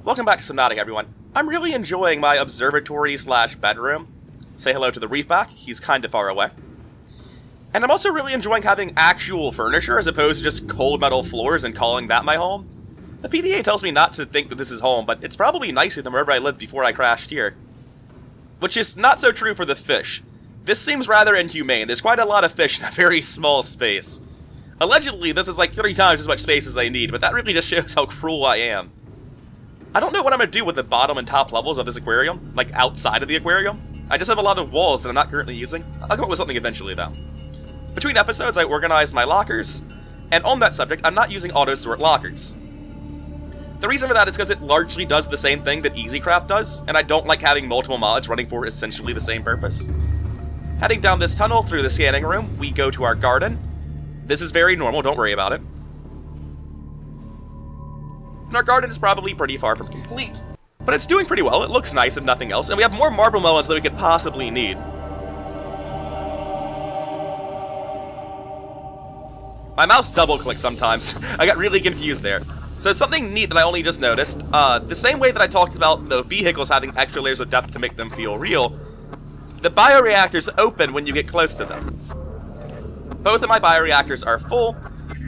Welcome back to Subnautica, everyone. I'm really enjoying my observatory/bedroom. Say hello to the reef back, he's kind of far away. And I'm also really enjoying having actual furniture as opposed to just cold metal floors and calling that my home. The PDA tells me not to think that this is home, but it's probably nicer than wherever I lived before I crashed here. Which is not so true for the fish. This seems rather inhumane. There's quite a lot of fish in a very small space. Allegedly, this is like 3 times as much space as they need, but that really just shows how cruel I am. I don't know what I'm going to do with the bottom and top levels of this aquarium, like outside of the aquarium. I just have a lot of walls that I'm not currently using. I'll come up with something eventually, though. Between episodes, I organized my lockers, and on that subject, I'm not using auto-sort lockers. The reason for that is because it largely does the same thing that EasyCraft does, and I don't like having multiple mods running for essentially the same purpose. Heading down this tunnel through the scanning room, we go to our garden. This is very normal, don't worry about it. And our garden is probably pretty far from complete. But it's doing pretty well, it looks nice if nothing else, and we have more marble melons than we could possibly need. My mouse double-clicks sometimes. I got really confused there. So something neat that I only just noticed, the same way that I talked about the vehicles having extra layers of depth to make them feel real, the bioreactors open when you get close to them. Both of my bioreactors are full,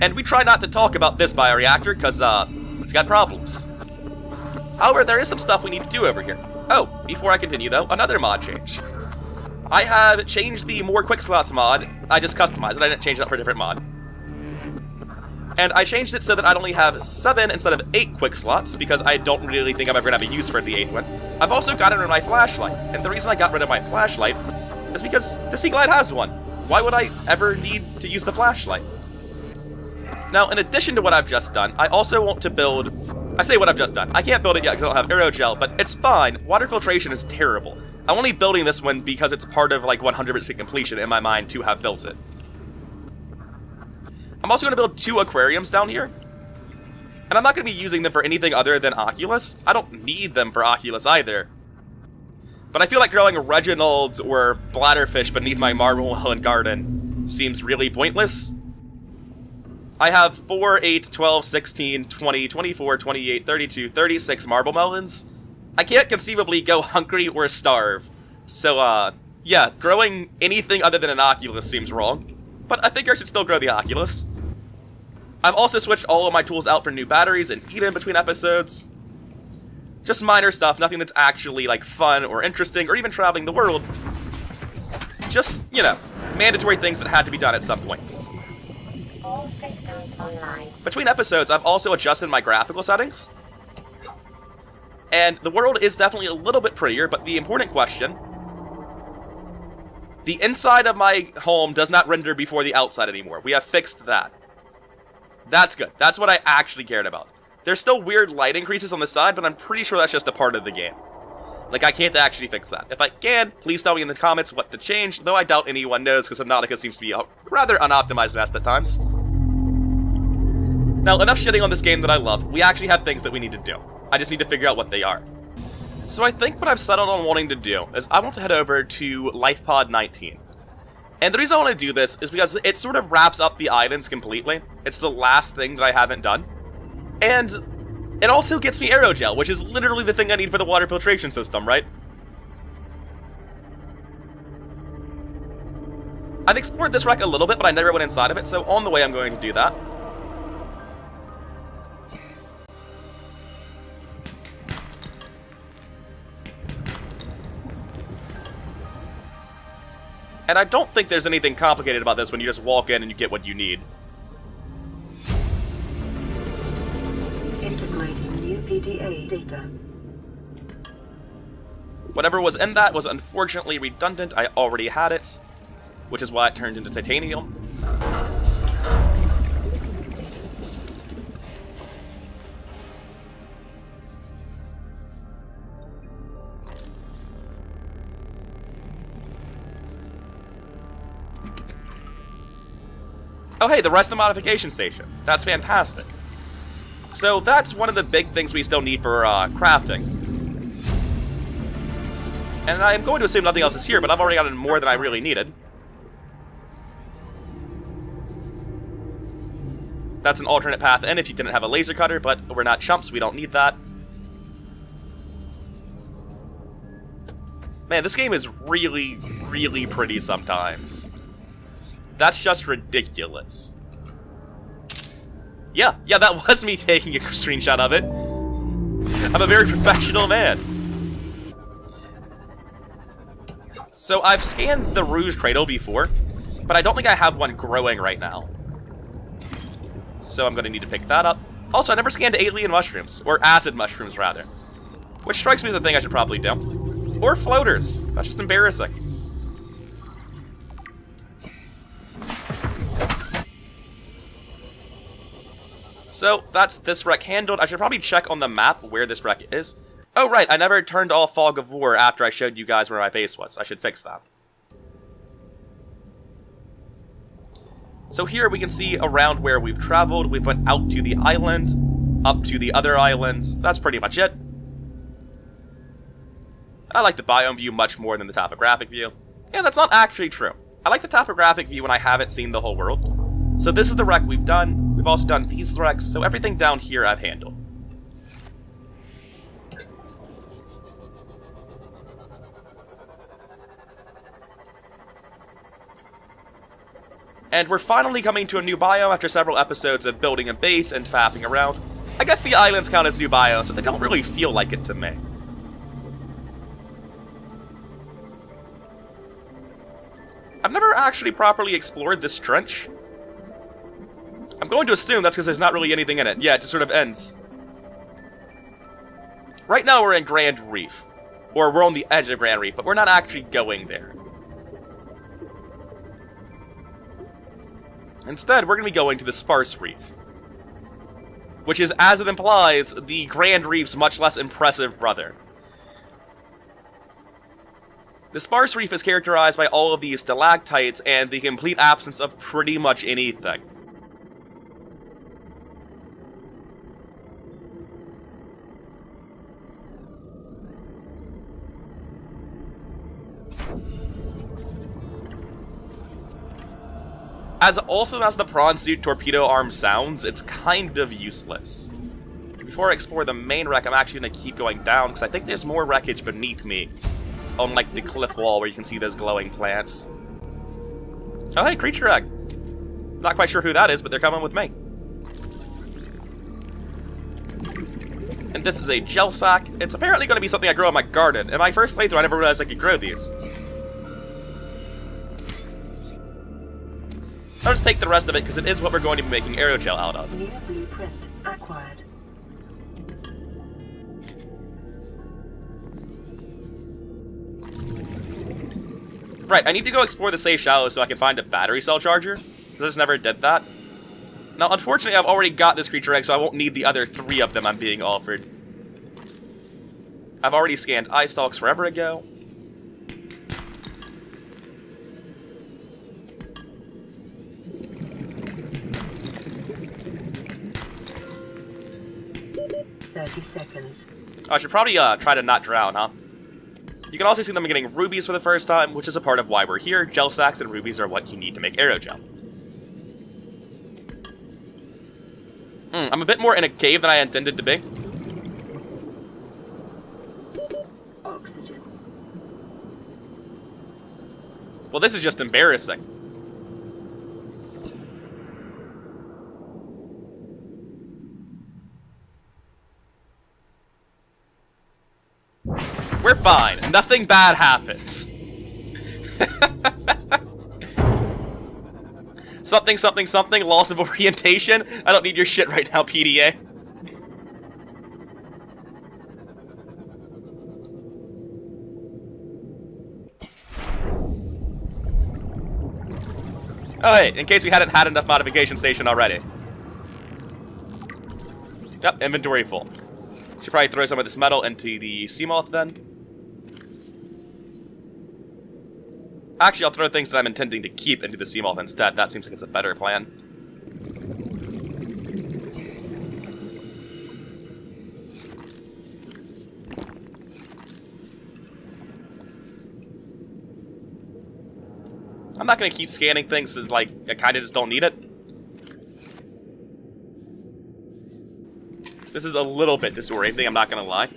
and we try not to talk about this bioreactor because, it's got problems. However, there is some stuff we need to do over here. Oh, before I continue though, another mod change. I have changed the more quick slots mod. I just customized it, I didn't change it up for a different mod. And I changed it so that I'd only have 7 instead of 8 quick slots, because I don't really think I'm ever going to have a use for the 8th one. I've also gotten rid of my flashlight, and the reason I got rid of my flashlight is because the Seaglide has one. Why would I ever need to use the flashlight? Now, in addition to what I've just done, I also want to build... I say what I've just done. I can't build it yet because I don't have aerogel, but it's fine. Water filtration is terrible. I'm only building this one because it's part of, like, 100% completion in my mind to have built it. I'm also going to build 2 aquariums down here. And I'm not going to be using them for anything other than Oculus. I don't need them for Oculus either. But I feel like growing Reginalds or bladderfish beneath my marble melon garden seems really pointless. I have 4, 8, 12, 16, 20, 24, 28, 32, 36 marble melons. I can't conceivably go hungry or starve. So, yeah, growing anything other than an Oculus seems wrong. But I think I should still grow the Oculus. I've also switched all of my tools out for new batteries and eat in between episodes. Just minor stuff, nothing that's actually, like, fun or interesting or even traveling the world. Just, you know, mandatory things that had to be done at some point. All systems online. Between episodes, I've also adjusted my graphical settings. And the world is definitely a little bit prettier, but the important question... The inside of my home does not render before the outside anymore. We have fixed that. That's good. That's what I actually cared about. There's still weird light increases on the side, but I'm pretty sure that's just a part of the game. Like, I can't actually fix that. If I can, please tell me in the comments what to change, though I doubt anyone knows because Subnautica seems to be a rather unoptimized mess at times. Now, enough shitting on this game that I love. We actually have things that we need to do. I just need to figure out what they are. So I think what I've settled on wanting to do is I want to head over to LifePod 19. And the reason I want to do this is because it sort of wraps up the islands completely. It's the last thing that I haven't done. And it also gets me aerogel, which is literally the thing I need for the water filtration system, right? I've explored this wreck a little bit, but I never went inside of it, so on the way I'm going to do that. And I don't think there's anything complicated about this when you just walk in and you get what you need. Integrating new PDA data. Whatever was in that was unfortunately redundant. I already had it, which is why it turned into titanium. Oh hey, the rest of the modification station. That's fantastic. So that's one of the big things we still need for crafting. And I'm going to assume nothing else is here, but I've already gotten more than I really needed. That's an alternate path in if you didn't have a laser cutter, but we're not chumps, we don't need that. Man, this game is really, really pretty sometimes. That's just ridiculous. Yeah, that was me taking a screenshot of it. I'm a very professional man. So I've scanned the Rouge Cradle before, but I don't think I have one growing right now. So I'm going to need to pick that up. Also, I never scanned alien mushrooms, or acid mushrooms rather, which strikes me as a thing I should probably do. Or floaters. That's just embarrassing. So that's this wreck handled. I should probably check on the map where this wreck is. Oh right, I never turned off Fog of War after I showed you guys where my base was. I should fix that. So here we can see around where we've traveled. We went out to the island, up to the other islands. That's pretty much it. I like the biome view much more than the topographic view. Yeah, that's not actually true. I like the topographic view when I haven't seen the whole world. So this is the wreck we've done. We've also done these wrecks, so everything down here I've handled. And we're finally coming to a new biome after several episodes of building a base and faffing around. I guess the islands count as new biomes, but they don't really feel like it to me. I've never actually properly explored this trench. I'm going to assume that's because there's not really anything in it. Yeah, it just sort of ends. Right now we're in Grand Reef. Or we're on the edge of Grand Reef, but we're not actually going there. Instead, we're going to be going to the Sparse Reef. Which is, as it implies, the Grand Reef's much less impressive brother. The Sparse Reef is characterized by all of these stalactites and the complete absence of pretty much anything. As awesome as the Prawn suit torpedo arm sounds, it's kind of useless. Before I explore the main wreck, I'm actually going to keep going down, because I think there's more wreckage beneath me. On, like, the cliff wall where you can see those glowing plants. Oh, hey, creature egg! Not quite sure who that is, but they're coming with me. And this is a gel sack. It's apparently going to be something I grow in my garden. In my first playthrough, I never realized I could grow these. I'll just take the rest of it, because it is what we're going to be making aerogel out of. New blueprint acquired. Right, I need to go explore the safe shallows so I can find a battery cell charger. I just never did that. Now, unfortunately, I've already got this creature egg, so I won't need the other 3 of them I'm being offered. I've already scanned eye stalks forever ago. Seconds. I should probably try to not drown, huh? You can also see them getting rubies for the first time, which is a part of why we're here. Gel sacks and rubies are what you need to make aerogel. I'm a bit more in a cave than I intended to be. Oxygen. Well, this is just embarrassing. We're fine. Nothing bad happens. Something, something, something. Loss of orientation. I don't need your shit right now, PDA. Oh, hey, in case we hadn't had enough modification station already. Yep, inventory full. Should probably throw some of this metal into the Seamoth then. Actually, I'll throw things that I'm intending to keep into the Seamoth instead. That seems like it's a better plan. I'm not going to keep scanning things because, like, I kind of just don't need it. This is a little bit disorienting, I'm not going to lie.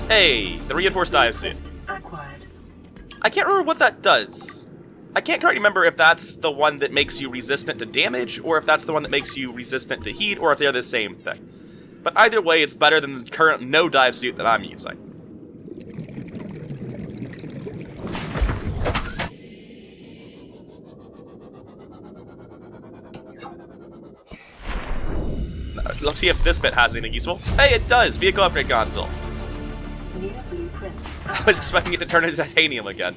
Hey, the reinforced dive suit. Acquired. I can't remember what that does. I can't quite remember if that's the one that makes you resistant to damage, or if that's the one that makes you resistant to heat, or if they're the same thing. But either way, it's better than the current no dive suit that I'm using. Let's see if this bit has anything useful. Hey, it does! Vehicle upgrade console. New blueprint. I was expecting it to turn into titanium again.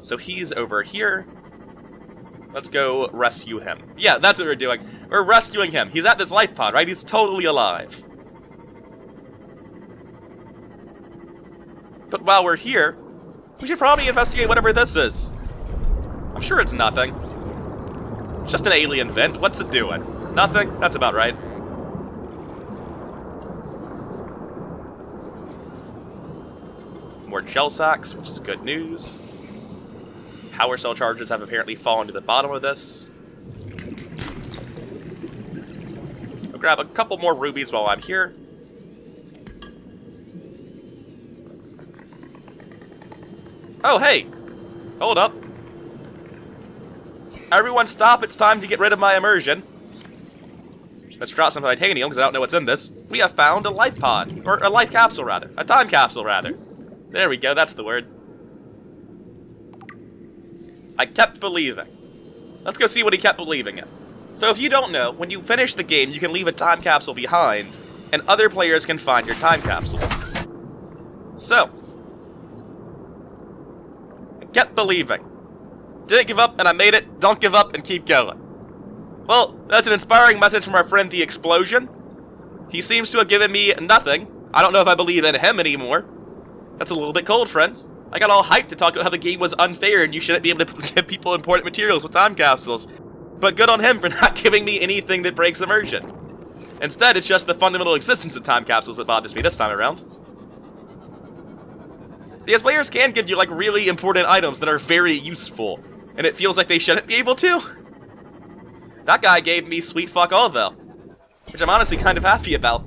So he's over here. Let's go rescue him. Yeah, that's what we're doing. We're rescuing him. He's at this life pod, right? He's totally alive. But while we're here, we should probably investigate whatever this is. I'm sure it's nothing. It's just an alien vent. What's it doing? Nothing? That's about right. More gel sacks, which is good news. Power cell charges have apparently fallen to the bottom of this. I'll grab a couple more rubies while I'm here. Oh, hey! Hold up. Everyone stop, it's time to get rid of my immersion. Let's drop some titanium, because I don't know what's in this. We have found a life pod. Or a life capsule, rather. A time capsule, rather. There we go, that's the word. I kept believing. Let's go see what he kept believing in. So if you don't know, when you finish the game, you can leave a time capsule behind, and other players can find your time capsules. So, I kept believing. Didn't give up, and I made it. Don't give up, and keep going. Well, that's an inspiring message from our friend the Explosion. He seems to have given me nothing. I don't know if I believe in him anymore. That's a little bit cold, friends. I got all hyped to talk about how the game was unfair and you shouldn't be able to give people important materials with time capsules. But good on him for not giving me anything that breaks immersion. Instead, it's just the fundamental existence of time capsules that bothers me this time around. Because players can give you, like, really important items that are very useful, and it feels like they shouldn't be able to. That guy gave me sweet fuck all, though, which I'm honestly kind of happy about.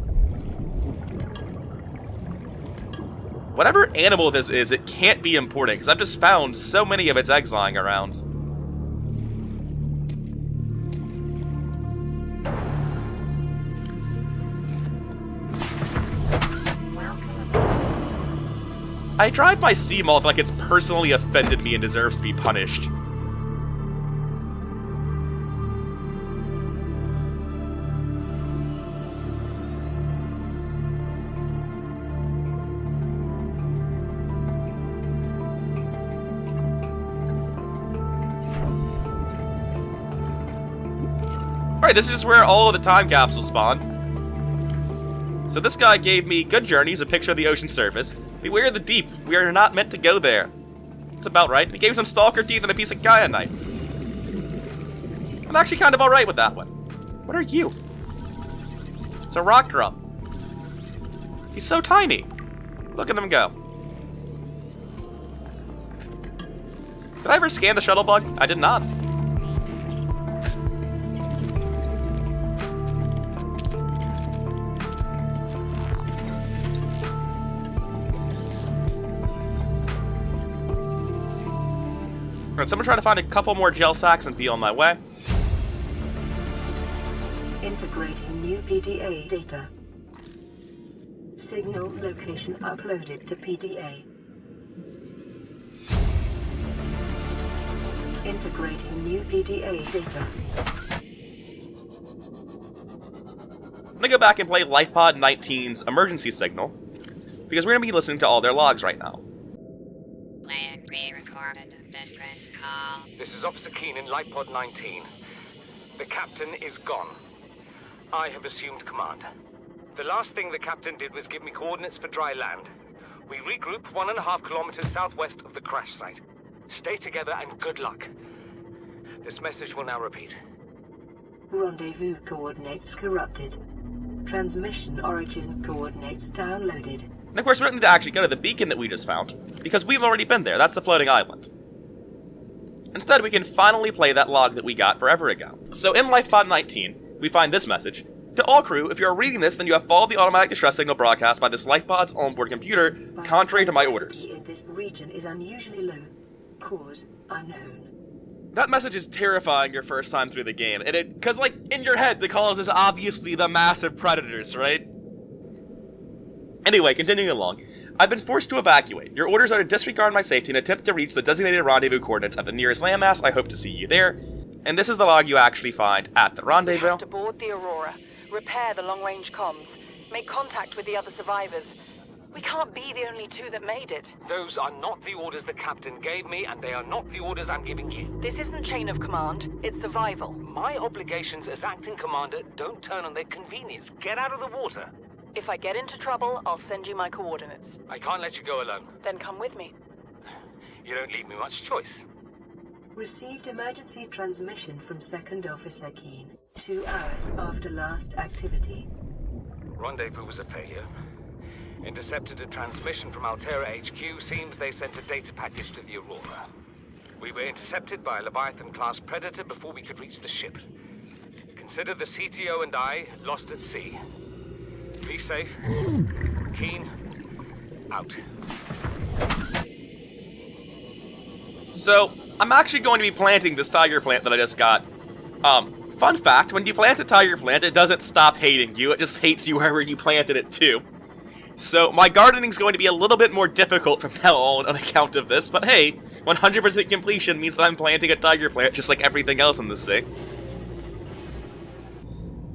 Whatever animal this is, it can't be important, because I've just found so many of its eggs lying around. I drive my sea moth like it's personally offended me and deserves to be punished. Alright, this is where all of the time capsules spawn. So this guy gave me good journeys, a picture of the ocean surface. Beware the deep. We are not meant to go there. That's about right. And he gave some stalker teeth and a piece of kyanite. I'm actually kind of alright with that one. What are you? It's a rock drum. He's so tiny. Look at him go. Did I ever scan the shuttle bug? I did not. Alright, so I'm gonna try to find a couple more gel sacks and be on my way. Integrating new PDA data. Signal location uploaded to PDA. Integrating new PDA data. I'm gonna go back and play LifePod 19's emergency signal, because we're gonna be listening to all their logs right now. Plan pre-recorded distress call. This is Officer Keen in LifePod 19. The captain is gone. I have assumed command. The last thing the captain did was give me coordinates for dry land. We regroup 1.5 kilometers southwest of the crash site. Stay together and good luck. This message will now repeat. Rendezvous coordinates corrupted. Transmission origin coordinates downloaded. And of course, we don't need to actually go to the beacon that we just found, because we've already been there. That's the floating island. Instead, we can finally play that log that we got forever ago. So in LifePod 19, we find this message. To all crew, if you are reading this, then you have followed the automatic distress signal broadcast by this lifepod's onboard computer, contrary to my orders. Biodiversity in this region is unusually low. Cause unknown. That message is terrifying your first time through the game, and cause like, in your head, the cause is obviously the massive predators, right? Anyway, continuing along. I've been forced to evacuate. Your orders are to disregard my safety and attempt to reach the designated rendezvous coordinates at the nearest landmass. I hope to see you there. And this is the log you actually find at the We rendezvous. have to board the Aurora, repair the long-range comms, make contact with the other survivors. We can't be the only two that made it. Those are not the orders the captain gave me, and they are not the orders I'm giving you. This isn't chain of command, it's survival. My obligations as acting commander don't turn on their convenience. Get out of the water. If I get into trouble, I'll send you my coordinates. I can't let you go alone. Then come with me. You don't leave me much choice. Received emergency transmission from Second Officer Keen, 2 hours after last activity. Rendezvous was a failure. Intercepted a transmission from Altera HQ. Seems they sent a data package to the Aurora. We were intercepted by a Leviathan-class predator before we could reach the ship. Consider the CTO and I lost at sea. Be safe. Keen. Out. So, I'm actually going to be planting this tiger plant that I just got. Fun fact, when you plant a tiger plant, it doesn't stop hating you, it just hates you wherever you planted it to. So, my gardening's going to be a little bit more difficult from now on account of this, but hey, 100% completion means that I'm planting a tiger plant just like everything else in the sea.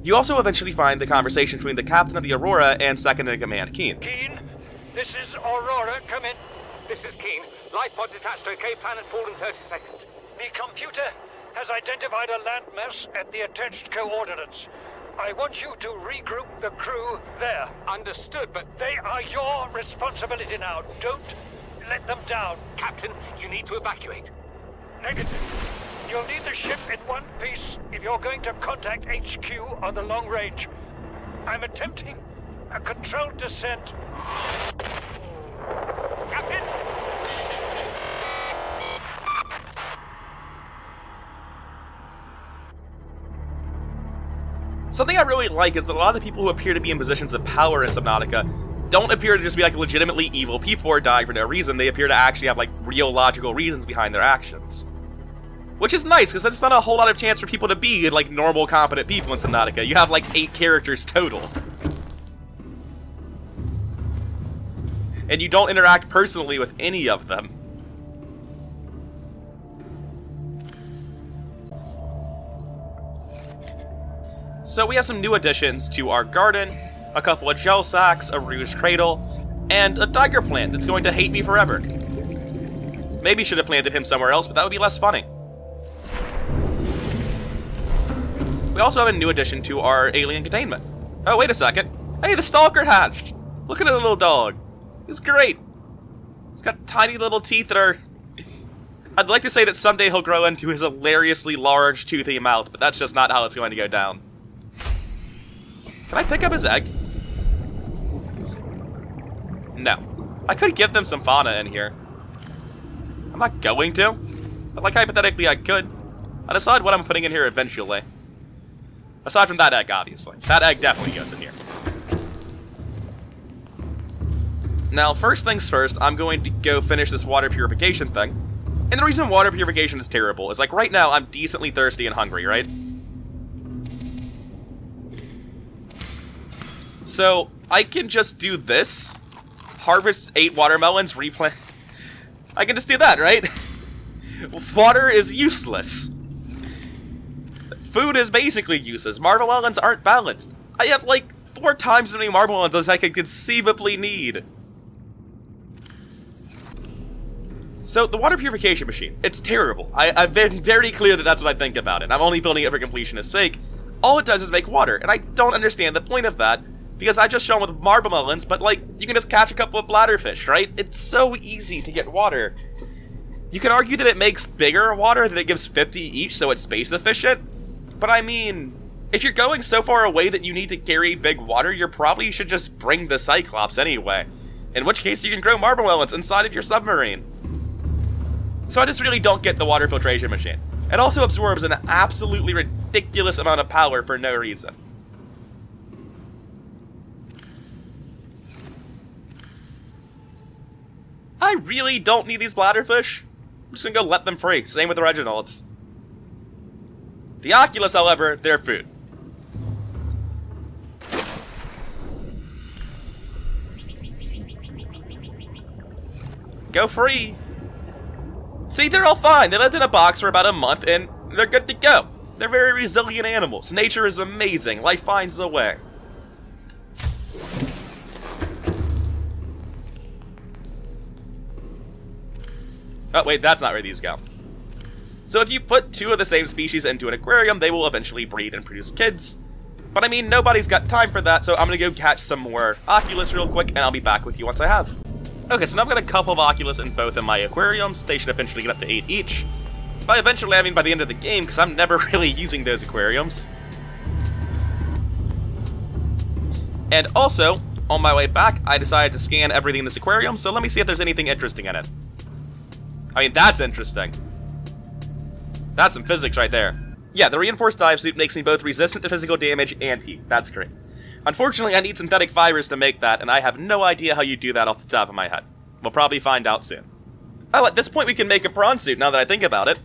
You also eventually find the conversation between the captain of the Aurora and second-in-command Keen. Keen, this is Aurora. Come in. This is Keen. Life pod detached to OK planet fall in 30 seconds. The computer has identified a landmass at the attached coordinates. I want you to regroup the crew there. Understood, but They are your responsibility now. Don't let them down. Captain, you need to evacuate. Negative. You'll need the ship in one piece if you're going to contact HQ on the long range. I'm attempting a controlled descent. Captain! Something I really like is that a lot of the people who appear to be in positions of power in Subnautica don't appear to just be like legitimately evil people or dying for no reason. They appear to actually have like real logical reasons behind their actions. Which is nice, because there's not a whole lot of chance for people to be like normal, competent people in Subnautica. You have like 8 characters total. And you don't interact personally with any of them. So we have some new additions to our garden, a couple of gel sacks, a rouge cradle, and a tiger plant that's going to hate me forever. Maybe should have planted him somewhere else, but that would be less funny. We also have a new addition to our alien containment. Oh, wait a second. Hey, the stalker hatched! Look at the little dog. He's great. He's got tiny little teeth that are... I'd like to say that someday he'll grow into his hilariously large, toothy mouth, but that's just not how it's going to go down. Can I pick up his egg? No. I could give them some fauna in here. I'm not going to, but like hypothetically I could. I'll decide what I'm putting in here eventually. Aside from that egg, obviously. That egg definitely goes in here. Now, first things first, I'm going to go finish this water purification thing. And the reason water purification is terrible is, like, right now I'm decently thirsty and hungry, right? So, I can just do this. Harvest 8 watermelons, replant... I can just do that, right? Water is useless. Food is basically useless. Marmelons aren't balanced. I have, like, 4 times as many marmelons as I could conceivably need. So, the water purification machine, it's terrible. I've been very clear that that's what I think about it. I'm only building it for completionist's sake. All it does is make water, and I don't understand the point of that, because I just shown with marmelons, but, like, you can just catch a couple of bladderfish, right? It's so easy to get water. You can argue that it makes bigger water, that it gives 50 each, so it's space efficient. But I mean, if you're going so far away that you need to carry big water, you probably should just bring the Cyclops anyway. In which case, you can grow marmelons inside of your submarine. So I just really don't get the water filtration machine. It also absorbs an absolutely ridiculous amount of power for no reason. I really don't need these bladderfish. I'm just gonna go let them free. Same with the Reginalds. The Oculus, however, they're food. Go free. See, they're all fine. They lived in a box for about a month, and they're good to go. They're very resilient animals. Nature is amazing. Life finds a way. Oh, wait, that's not where these go. So if you put two of the same species into an aquarium, they will eventually breed and produce kids. But I mean, nobody's got time for that, so I'm gonna go catch some more Oculus real quick, and I'll be back with you once I have. Okay, so now I've got a couple of Oculus in both of my aquariums. They should eventually get up to 8 each. By eventually, I mean by the end of the game, because I'm never really using those aquariums. And also, on my way back, I decided to scan everything in this aquarium, so let me see if there's anything interesting in it. I mean, that's interesting. That's some physics right there. Yeah, the reinforced dive suit makes me both resistant to physical damage and heat. That's great. Unfortunately, I need synthetic fibers to make that, and I have no idea how you do that off the top of my head. We'll probably find out soon. Oh, at this point we can make a prawn suit, now that I think about it.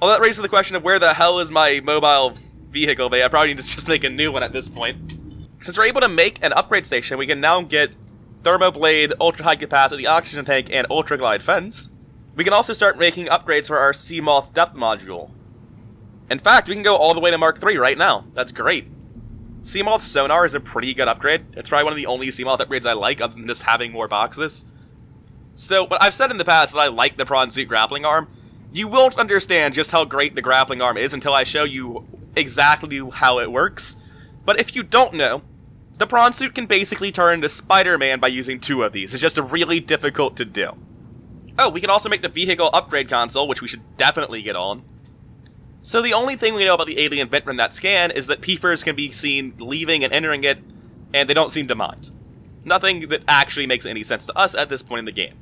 Well, that raises the question of where the hell is my mobile vehicle bay. I probably need to just make a new one at this point. Since we're able to make an upgrade station, we can now get thermoblade, ultra-high capacity oxygen tank, and ultra-glide fins. We can also start making upgrades for our Seamoth depth module. In fact, we can go all the way to Mark III right now. That's great. Seamoth sonar is a pretty good upgrade. It's probably one of the only Seamoth upgrades I like, other than just having more boxes. So, but I've said in the past that I like the prawn suit grappling arm. You won't understand just how great the grappling arm is until I show you exactly how it works. But if you don't know, the prawn suit can basically turn into Spider-Man by using 2 of these. It's just really difficult to do. Oh, we can also make the vehicle upgrade console, which we should definitely get on. So the only thing we know about the alien vent from that scan is that peepers can be seen leaving and entering it, and they don't seem to mind. Nothing that actually makes any sense to us at this point in the game.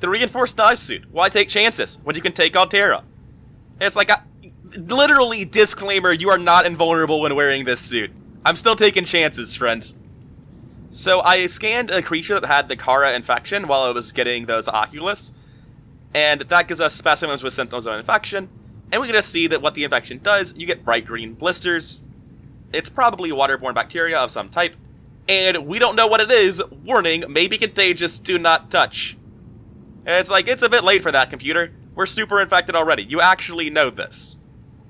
The reinforced dive suit. Why take chances when you can take Altera? It's like literally, disclaimer, you are not invulnerable when wearing this suit. I'm still taking chances, friends. So I scanned a creature that had the Kara infection while I was getting those Oculus, and that gives us specimens with symptoms of infection. And we get to see that what the infection does, you get bright green blisters. It's probably waterborne bacteria of some type. And we don't know what it is. Warning, maybe contagious, do not touch. It's like, it's a bit late for that, computer. We're super infected already. You actually know this.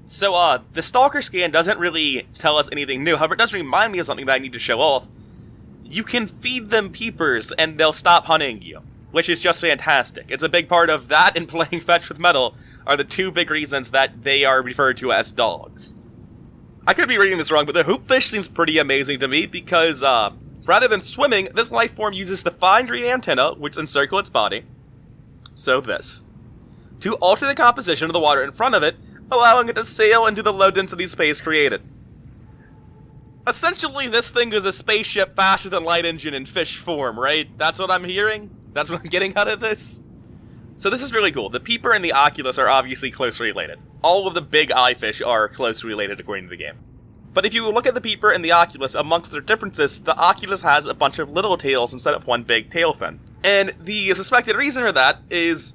So, the Stalker scan doesn't really tell us anything new. However, it does remind me of something that I need to show off. You can feed them peepers, and they'll stop hunting you. Which is just fantastic. It's a big part of that and playing Fetch with Metal are the 2 big reasons that they are referred to as dogs. I could be reading this wrong, but the hoopfish seems pretty amazing to me because, rather than swimming, this life form uses the fine green antenna, which encircle its body, so this, to alter the composition of the water in front of it, allowing it to sail into the low-density space created. Essentially, this thing is a spaceship faster than light engine in fish form, right? That's what I'm hearing? That's what I'm getting out of this? So this is really cool. The Peeper and the Oculus are obviously closely related. All of the big eye fish are closely related according to the game. But if you look at the Peeper and the Oculus, amongst their differences, the Oculus has a bunch of little tails instead of one big tail fin. And the suspected reason for that is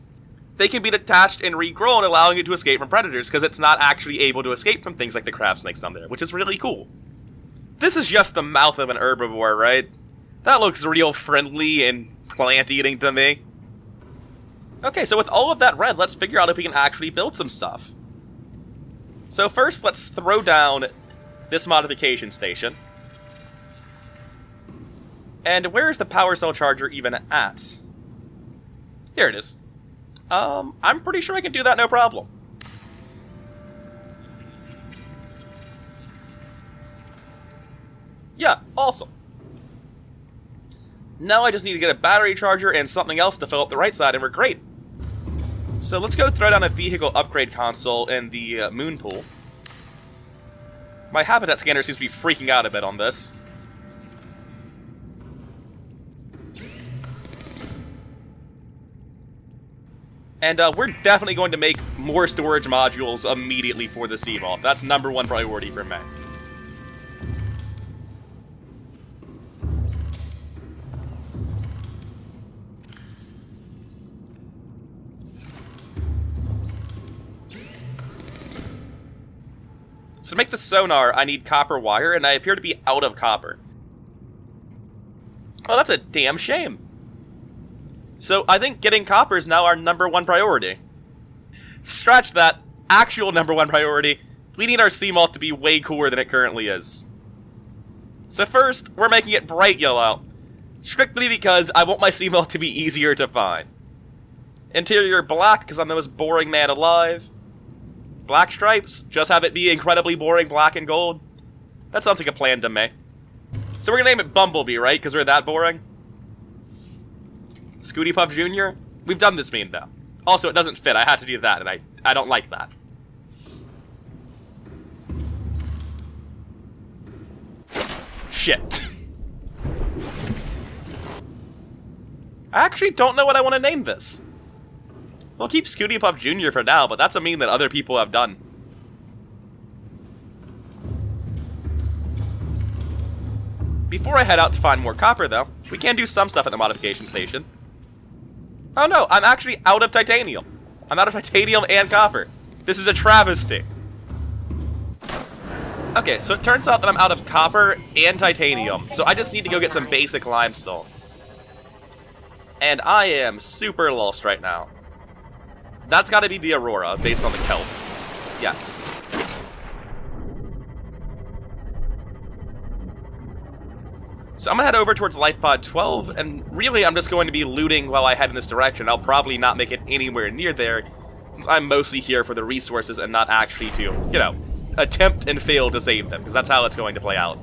they can be detached and regrown, allowing it to escape from predators, because it's not actually able to escape from things like the crab snakes down there, which is really cool. This is just the mouth of an herbivore, right? That looks real friendly and plant-eating to me. Okay, so with all of that read, let's figure out if we can actually build some stuff. So first, let's throw down this modification station. And where's the power cell charger even at? Here it is. I'm pretty sure I can do that no problem. Yeah, awesome. Now I just need to get a battery charger and something else to fill up the right side, and we're great. So let's go throw down a vehicle upgrade console in the moon pool. My habitat scanner seems to be freaking out a bit on this. And we're definitely going to make more storage modules immediately for the Seamoth. That's #1 priority for me. So to make the sonar, I need copper wire, and I appear to be out of copper. Oh, that's a damn shame. So I think getting copper is now our #1 priority. Scratch that. Actual #1 priority. We need our Seamoth to be way cooler than it currently is. So first, we're making it bright yellow. Strictly because I want my Seamoth to be easier to find. Interior black, because I'm the most boring man alive. Black stripes, just have it be incredibly boring black and gold. That sounds like a plan to me. So we're gonna name it Bumblebee, right? Because we're that boring? Scooty Puff Jr.? We've done this meme, though. Also, it doesn't fit. I had to do that, and I don't like that. Shit. I actually don't know what I want to name this. We'll keep Scooty Puff Jr. for now, but that's a meme that other people have done. Before I head out to find more copper, though, we can do some stuff at the modification station. Oh no, I'm actually out of titanium. I'm out of titanium and copper. This is a travesty. Okay, so it turns out that I'm out of copper and titanium, so I just need to go get some basic limestone. And I am super lost right now. That's gotta be the Aurora, based on the kelp. Yes. So I'm gonna head over towards Life Pod 12, and really I'm just going to be looting while I head in this direction. I'll probably not make it anywhere near there, since I'm mostly here for the resources and not actually to, you know, attempt and fail to save them, because that's how it's going to play out.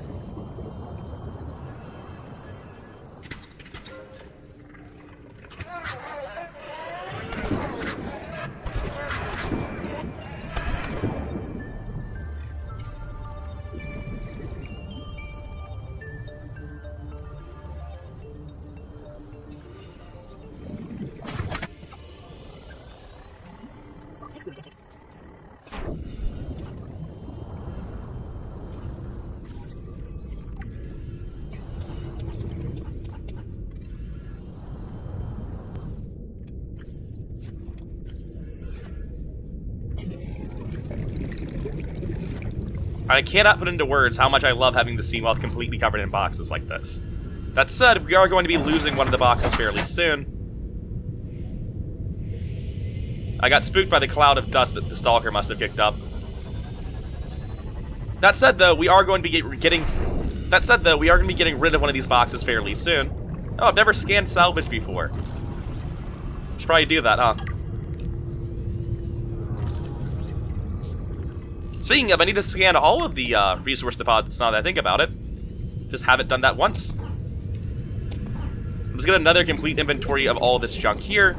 I cannot put into words how much I love having the Seamoth completely covered in boxes like this. That said, we are going to be losing one of the boxes fairly soon. I got spooked by the cloud of dust that the Stalker must have kicked up. That said, though, we are going to be getting rid of one of these boxes fairly soon. Oh, I've never scanned salvage before. Should probably do that, huh? Speaking of, I need to scan all of the resource deposits now that I think about it. Just haven't done that once. Let's get another complete inventory of all this junk here.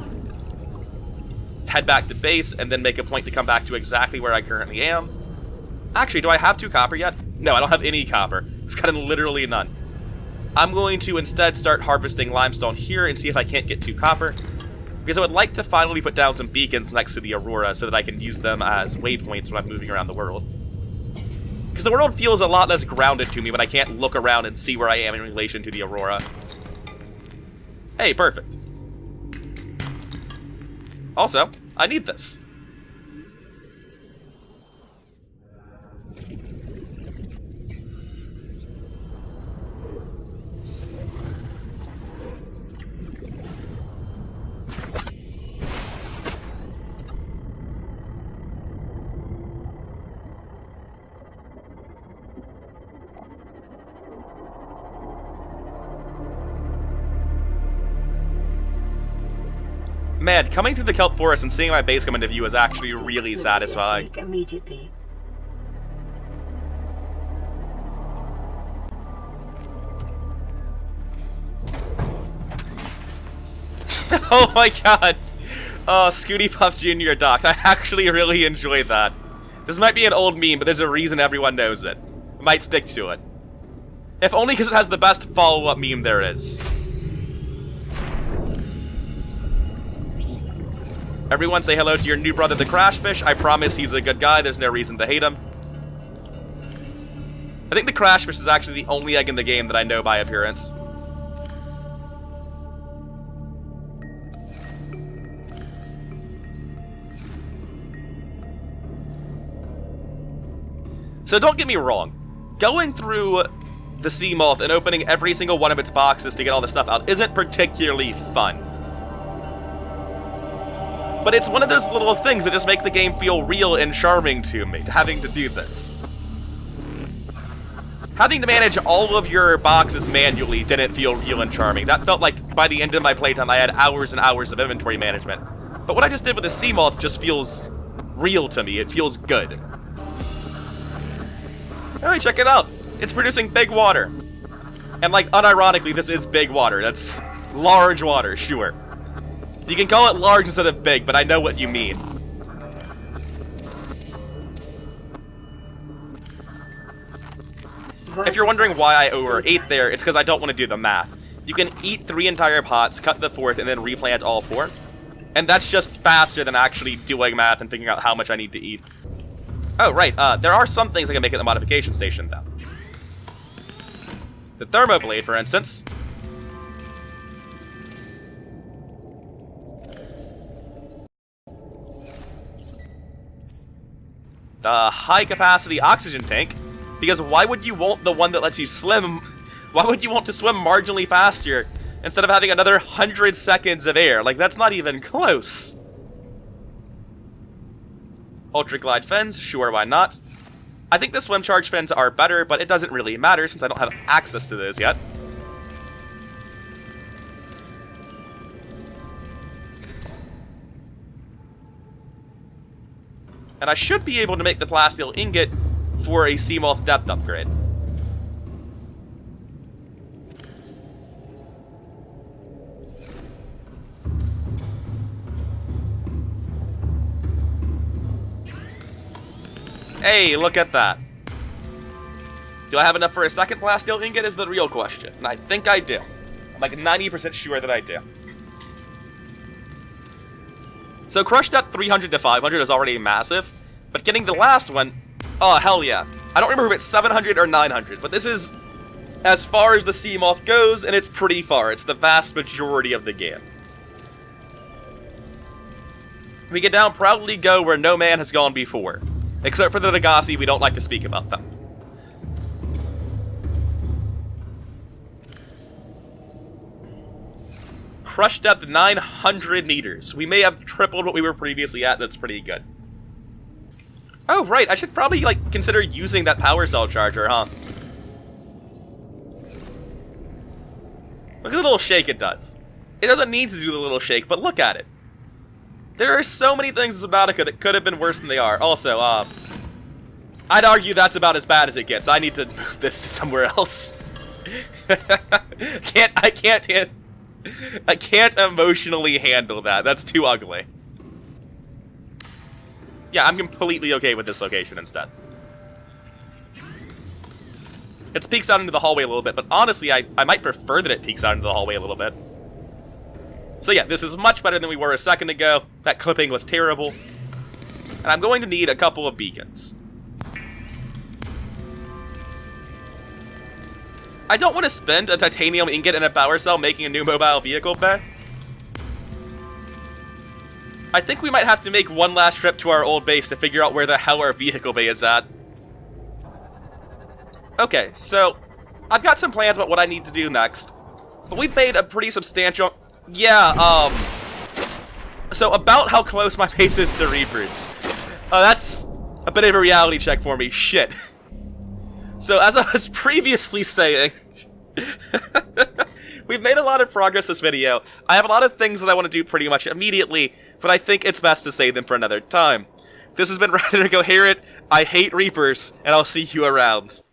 Head back to base, and then make a point to come back to exactly where I currently am. Actually, do I have 2 copper yet? No, I don't have any copper. I've got literally none. I'm going to instead start harvesting limestone here and see if I can't get 2 copper. Because I would like to finally put down some beacons next to the Aurora so that I can use them as waypoints when I'm moving around the world. Because the world feels a lot less grounded to me when I can't look around and see where I am in relation to the Aurora. Hey, perfect. Also, I need this. Man, coming through the kelp forest and seeing my base come into view is actually really satisfying. Immediately. Oh my god! Oh, Scooty Puff Jr. docked. I actually really enjoyed that. This might be an old meme, but there's a reason everyone knows it. I might stick to it. If only because it has the best follow-up meme there is. Everyone say hello to your new brother, the Crashfish. I promise he's a good guy. There's no reason to hate him. I think the Crashfish is actually the only egg in the game that I know by appearance. So So don't get me wrong, going through the Seamoth and opening every single one of its boxes to get all the stuff out isn't particularly fun. But it's one of those little things that just make the game feel real and charming to me, having to do this. Having to manage all of your boxes manually didn't feel real and charming. That felt like by the end of my playtime I had hours and hours of inventory management. But what I just did with the Seamoth just feels real to me. It feels good. Hey, check it out. It's producing big water. And like, unironically, this is big water. That's large water, sure. You can call it large instead of big, but I know what you mean. If you're wondering why I overate there, it's because I don't want to do the math. You can eat 3 entire pots, cut the 4th, and then replant all 4. And that's just faster than actually doing math and figuring out how much I need to eat. Oh, right, there are some things I can make at the modification station, though. The Thermoblade, for instance. The high-capacity oxygen tank. Because why would you want the one that lets you swim? Why would you want to swim marginally faster instead of having another 100 seconds of air? Like, that's not even close. Ultra Glide fins, sure, why not? I think the swim charge fins are better, but it doesn't really matter since I don't have access to those yet. And I should be able to make the plasteel ingot for a Seamoth depth upgrade. Hey, look at that. Do I have enough for a second plasteel ingot is the real question. And I think I do. I'm like 90% sure that I do. So crush depth 300 to 500 is already massive, but getting the last one, oh hell yeah. I don't remember if it's 700 or 900, but this is as far as the Seamoth goes, and it's pretty far. It's the vast majority of the game. We can now proudly go where no man has gone before. Except for the Nagasi, we don't like to speak about them. Crush depth 900 meters. We may have tripled what we were previously at. That's pretty good. Oh, right. I should probably, like, consider using that power cell charger, huh? Look at the little shake it does. It doesn't need to do the little shake, but look at it. There are so many things in Subnautica that could have been worse than they are. Also, I'd argue that's about as bad as it gets. I need to move this to somewhere else. I can't emotionally handle that. That's too ugly. Yeah, I'm completely okay with this location instead. It peeks out into the hallway a little bit, but honestly, I might prefer that it peeks out into the hallway a little bit. So yeah, this is much better than we were a second ago. That clipping was terrible. And I'm going to need a couple of beacons. I don't want to spend a titanium ingot and a power cell making a new mobile vehicle bay. I think we might have to make one last trip to our old base to figure out where the hell our vehicle bay is at. Okay, so I've got some plans about what I need to do next. But we've made a pretty substantial... Yeah, so about how close my base is to Reapers. That's a bit of a reality check for me. Shit. So, as I was previously saying, we've made a lot of progress this video. I have a lot of things that I want to do pretty much immediately, but I think it's best to save them for another time. This has been Incoherent. I hate Reapers, and I'll see you around.